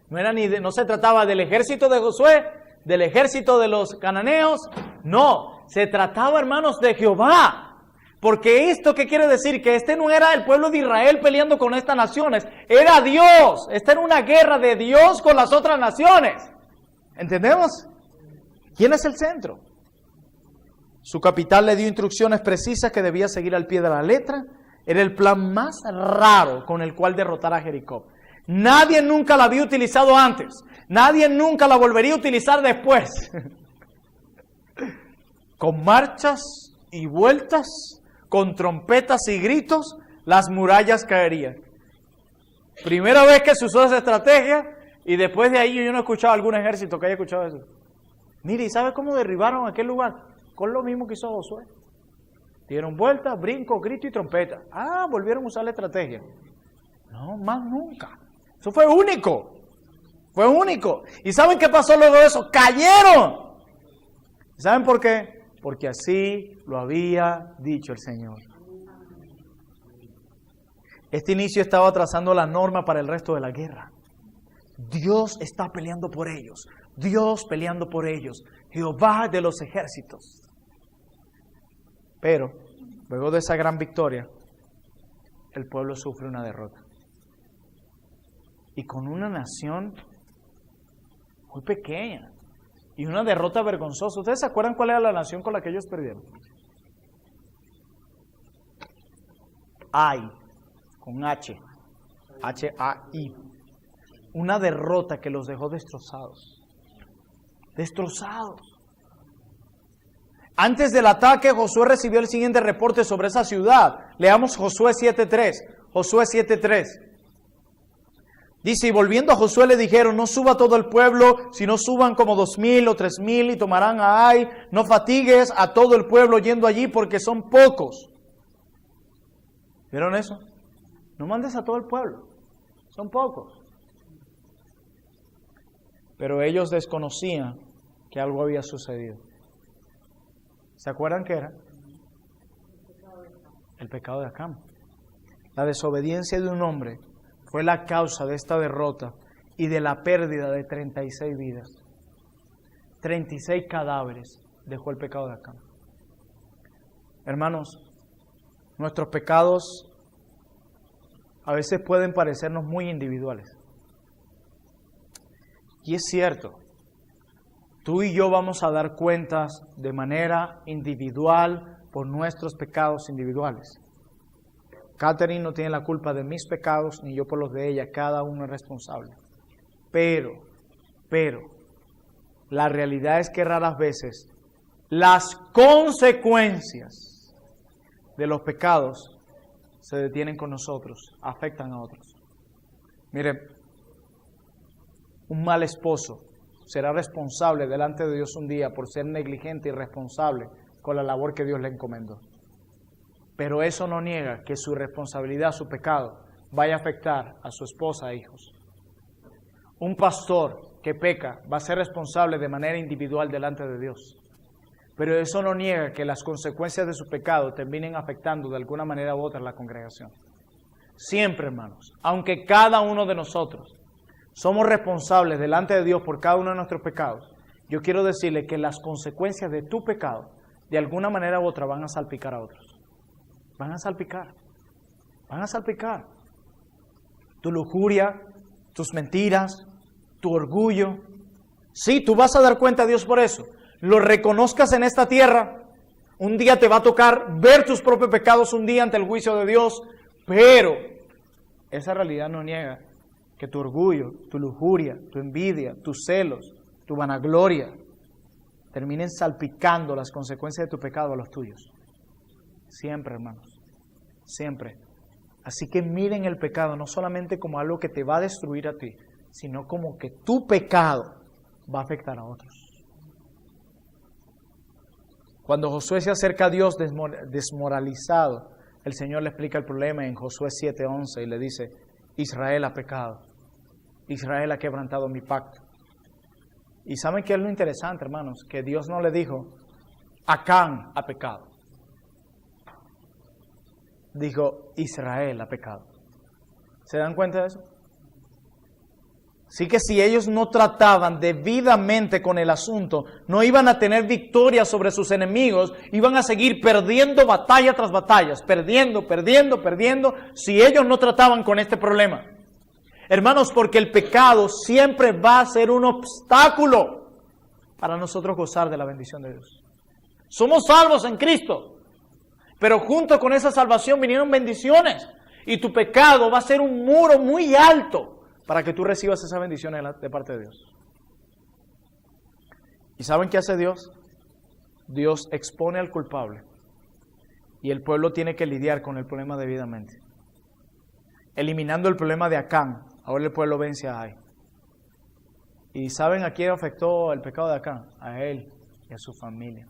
No se trataba del ejército de Josué, del ejército de los cananeos. No, se trataba, hermanos, de Jehová. Porque esto, ¿qué quiere decir? Que este no era el pueblo de Israel peleando con estas naciones. Era Dios. Esta era una guerra de Dios con las otras naciones. ¿Entendemos? ¿Quién es el centro? Su capital le dio instrucciones precisas que debía seguir al pie de la letra. Era el plan más raro con el cual derrotar a Jericó. Nadie nunca la había utilizado antes. Nadie nunca la volvería a utilizar después. Con marchas y vueltas, con trompetas y gritos, las murallas caerían. Primera vez que se usó esa estrategia, y después de ahí yo no he escuchado algún ejército que haya escuchado eso. Mire, ¿y sabe cómo derribaron aquel lugar? Con lo mismo que hizo Josué. Dieron vueltas, brinco, grito y trompeta. Volvieron a usar la estrategia. No, más nunca. Eso fue único. Fue único. ¿Y saben qué pasó luego de eso? ¡Cayeron! ¿Saben por qué? Porque así lo había dicho el Señor. Este inicio estaba trazando la norma para el resto de la guerra. Dios está peleando por ellos. Dios peleando por ellos. Jehová de los ejércitos. Pero, luego de esa gran victoria, el pueblo sufre una derrota. Y con una nación muy pequeña. Y una derrota vergonzosa. ¿Ustedes se acuerdan cuál era la nación con la que ellos perdieron? Ai, con H. H-A-I. Una derrota que los dejó destrozados. Destrozados. Antes del ataque, Josué recibió el siguiente reporte sobre esa ciudad. Leamos Josué 7.3. Josué 7.3. Dice, y volviendo a Josué le dijeron, no suba todo el pueblo, sino suban como 2,000 o 3,000 y tomarán a Ai. No fatigues a todo el pueblo yendo allí porque son pocos. ¿Vieron eso? No mandes a todo el pueblo. Son pocos. Pero ellos desconocían que algo había sucedido. ¿Se acuerdan qué era? El pecado de Acán. La desobediencia de un hombre fue la causa de esta derrota y de la pérdida de 36 vidas. 36 cadáveres dejó el pecado de Acán. Hermanos, nuestros pecados a veces pueden parecernos muy individuales. Y es cierto, tú y yo vamos a dar cuentas de manera individual por nuestros pecados individuales. Catherine no tiene la culpa de mis pecados, ni yo por los de ella, cada uno es responsable. Pero, la realidad es que raras veces las consecuencias de los pecados se detienen con nosotros, afectan a otros. Mire, un mal esposo será responsable delante de Dios un día por ser negligente y irresponsable con la labor que Dios le encomendó. Pero eso no niega que su responsabilidad, su pecado, vaya a afectar a su esposa e hijos. Un pastor que peca va a ser responsable de manera individual delante de Dios. Pero eso no niega que las consecuencias de su pecado terminen afectando de alguna manera u otra a la congregación. Siempre, hermanos, aunque cada uno de nosotros somos responsables delante de Dios por cada uno de nuestros pecados, yo quiero decirle que las consecuencias de tu pecado, de alguna manera u otra, van a salpicar a otros. Van a salpicar. Van a salpicar. Tu lujuria, tus mentiras, tu orgullo. Sí, tú vas a dar cuenta a Dios por eso. Lo reconozcas en esta tierra. Un día te va a tocar ver tus propios pecados un día ante el juicio de Dios. Pero esa realidad no niega que tu orgullo, tu lujuria, tu envidia, tus celos, tu vanagloria terminen salpicando las consecuencias de tu pecado a los tuyos. Siempre, hermanos, siempre. Así que miren el pecado no solamente como algo que te va a destruir a ti, sino como que tu pecado va a afectar a otros. Cuando Josué se acerca a Dios desmoralizado, el Señor le explica el problema en Josué 7:11 y le dice, Israel ha pecado, Israel ha quebrantado mi pacto. Y ¿saben qué es lo interesante, hermanos? Que Dios no le dijo, Acán ha pecado. Dijo, Israel ha pecado. ¿Se dan cuenta de eso? Así que si ellos no trataban debidamente con el asunto, no iban a tener victoria sobre sus enemigos, iban a seguir perdiendo batalla tras batalla, perdiendo, si ellos no trataban con este problema. Hermanos, porque el pecado siempre va a ser un obstáculo para nosotros gozar de la bendición de Dios. Somos salvos en Cristo, pero junto con esa salvación vinieron bendiciones, y tu pecado va a ser un muro muy alto para que tú recibas esas bendiciones de parte de Dios. ¿Y saben qué hace Dios? Dios expone al culpable y el pueblo tiene que lidiar con el problema debidamente. Eliminando el problema de Acán, ahora el pueblo vence a Ai. ¿Y saben a quién afectó el pecado de Acán? A él y a su familia.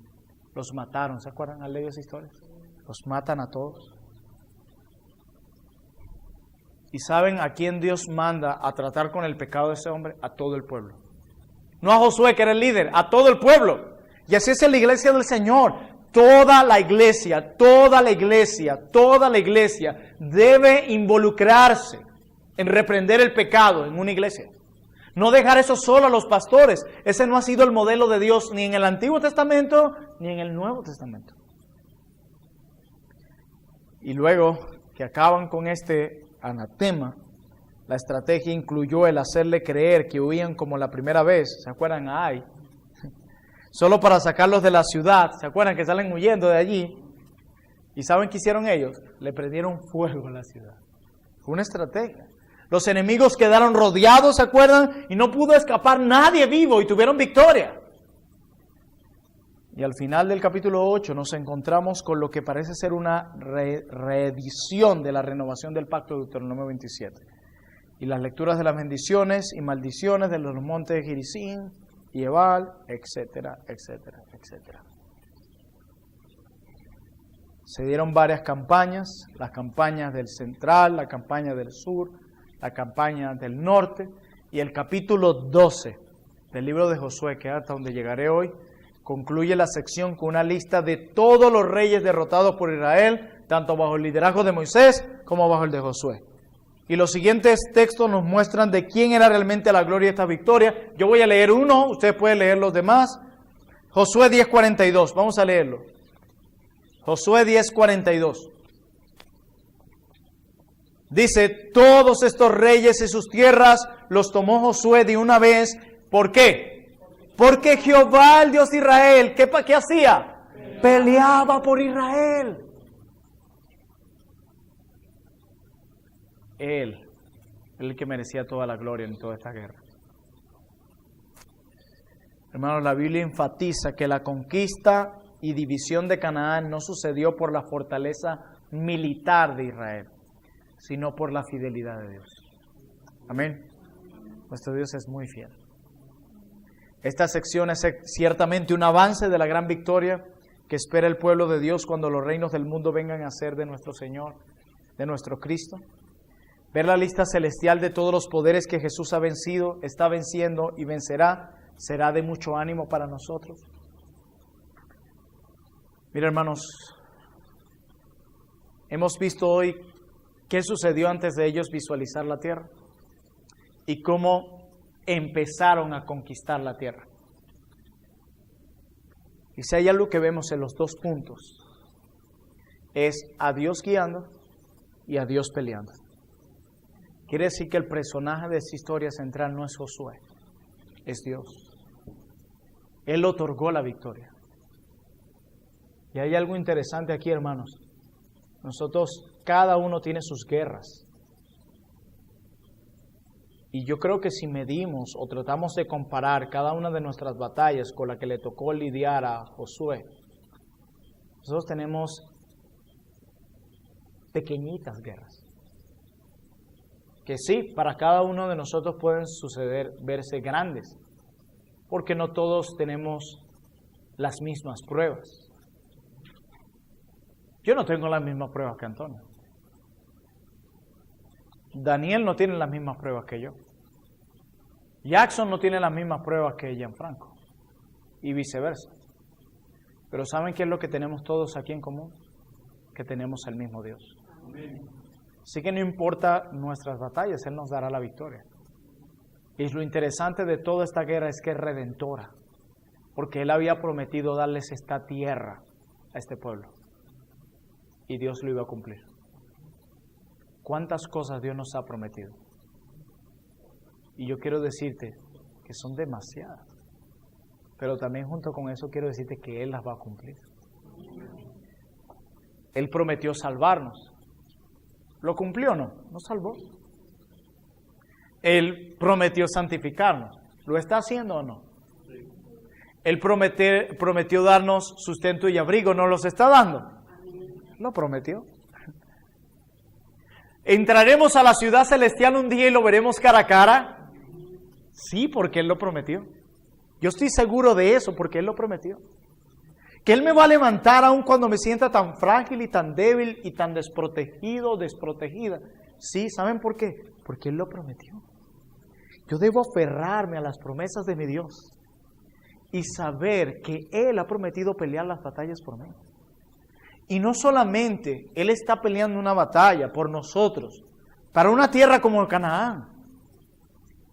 Los mataron, ¿se acuerdan? ¿Han leído esa historia? Los matan a todos. ¿Y saben a quién Dios manda a tratar con el pecado de ese hombre? A todo el pueblo. No a Josué, que era el líder, a todo el pueblo. Y así es en la iglesia del Señor. Toda la iglesia debe involucrarse en reprender el pecado en una iglesia. No dejar eso solo a los pastores. Ese no ha sido el modelo de Dios ni en el Antiguo Testamento ni en el Nuevo Testamento. Y luego que acaban con este anatema, la estrategia incluyó el hacerle creer que huían como la primera vez. ¿Se acuerdan? Ay, solo para sacarlos de la ciudad. ¿Se acuerdan que salen huyendo de allí? ¿Y saben qué hicieron ellos? Le prendieron fuego a la ciudad. Fue una estrategia. Los enemigos quedaron rodeados, ¿se acuerdan? Y no pudo escapar nadie vivo y tuvieron victoria. Y al final del capítulo 8 nos encontramos con lo que parece ser una reedición de la renovación del pacto de Deuteronomio 27. Y las lecturas de las bendiciones y maldiciones de los montes de Gerizim y Ebal, etcétera, etcétera, etcétera. Se dieron varias campañas, las campañas del central, la campaña del sur, la campaña del norte, y el capítulo 12 del libro de Josué, que es hasta donde llegaré hoy, concluye la sección con una lista de todos los reyes derrotados por Israel, tanto bajo el liderazgo de Moisés como bajo el de Josué. Y los siguientes textos nos muestran de quién era realmente la gloria de esta victoria. Yo voy a leer uno, ustedes pueden leer los demás. Josué 10:42, vamos a leerlo. Josué 10:42. Dice, todos estos reyes y sus tierras los tomó Josué de una vez. ¿Por qué? Porque Jehová, el Dios de Israel, ¿qué hacía? Peleaba por Israel. Él el que merecía toda la gloria en toda esta guerra. Hermanos, la Biblia enfatiza que la conquista y división de Canaán no sucedió por la fortaleza militar de Israel, sino por la fidelidad de Dios. Amén. Nuestro Dios es muy fiel. Esta sección es ciertamente un avance de la gran victoria que espera el pueblo de Dios cuando los reinos del mundo vengan a ser de nuestro Señor, de nuestro Cristo. Ver la lista celestial de todos los poderes que Jesús ha vencido, está venciendo y vencerá, será de mucho ánimo para nosotros. Mira, hermanos, hemos visto hoy qué sucedió antes de ellos visualizar la tierra y cómo empezaron a conquistar la tierra. Y si hay algo que vemos en los dos puntos, es a Dios guiando y a Dios peleando. Quiere decir que el personaje de esta historia central no es Josué, es Dios. Él otorgó la victoria. Y hay algo interesante aquí, hermanos. Nosotros, cada uno tiene sus guerras. Y yo creo que si medimos o tratamos de comparar cada una de nuestras batallas con la que le tocó lidiar a Josué, nosotros tenemos pequeñitas guerras. Que sí, para cada uno de nosotros pueden verse grandes, porque no todos tenemos las mismas pruebas. Yo no tengo las mismas pruebas que Antonio. Daniel no tiene las mismas pruebas que yo. Jackson no tiene las mismas pruebas que Gianfranco. Y viceversa. Pero ¿saben qué es lo que tenemos todos aquí en común? Que tenemos el mismo Dios. Amén. Así que no importa nuestras batallas, Él nos dará la victoria. Y lo interesante de toda esta guerra es que es redentora, porque Él había prometido darles esta tierra a este pueblo. Y Dios lo iba a cumplir. ¿Cuántas cosas Dios nos ha prometido? Y yo quiero decirte que son demasiadas. Pero también junto con eso quiero decirte que Él las va a cumplir. Él prometió salvarnos. ¿Lo cumplió o no? ¿Nos salvó? Él prometió santificarnos. ¿Lo está haciendo o no? Él prometió darnos sustento y abrigo. ¿Nos los está dando? Lo prometió. ¿Entraremos a la ciudad celestial un día y lo veremos cara a cara? Sí, porque Él lo prometió. Yo estoy seguro de eso porque Él lo prometió. Que Él me va a levantar aun cuando me sienta tan frágil y tan débil y tan desprotegido o desprotegida. Sí, ¿saben por qué? Porque Él lo prometió. Yo debo aferrarme a las promesas de mi Dios y saber que Él ha prometido pelear las batallas por mí. Y no solamente Él está peleando una batalla por nosotros, para una tierra como Canaán.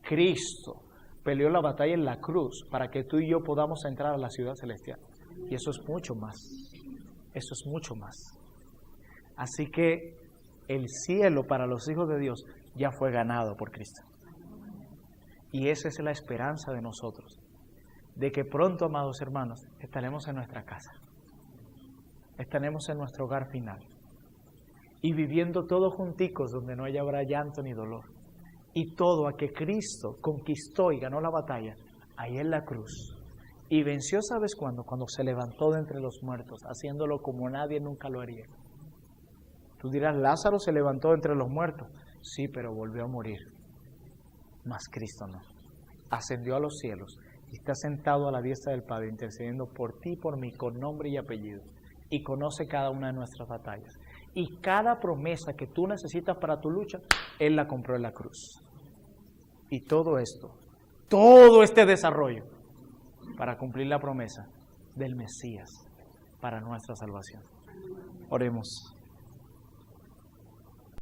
Cristo peleó la batalla en la cruz para que tú y yo podamos entrar a la ciudad celestial. Y eso es mucho más. Eso es mucho más. Así que el cielo para los hijos de Dios ya fue ganado por Cristo. Y esa es la esperanza de nosotros. De que pronto, amados hermanos, estaremos en nuestra casa. Estaremos en nuestro hogar final. Y viviendo todos junticos donde no habrá llanto ni dolor. Y todo a que Cristo conquistó y ganó la batalla ahí en la cruz. Y venció, ¿sabes cuándo? Cuando se levantó de entre los muertos, haciéndolo como nadie nunca lo haría. Tú dirás, Lázaro se levantó de entre los muertos. Sí, pero volvió a morir. Mas Cristo no. Ascendió a los cielos y está sentado a la diestra del Padre, intercediendo por ti y por mí, con nombre y apellido. Y conoce cada una de nuestras batallas. Y cada promesa que tú necesitas para tu lucha, Él la compró en la cruz. Y todo esto, todo este desarrollo, para cumplir la promesa del Mesías para nuestra salvación. Oremos.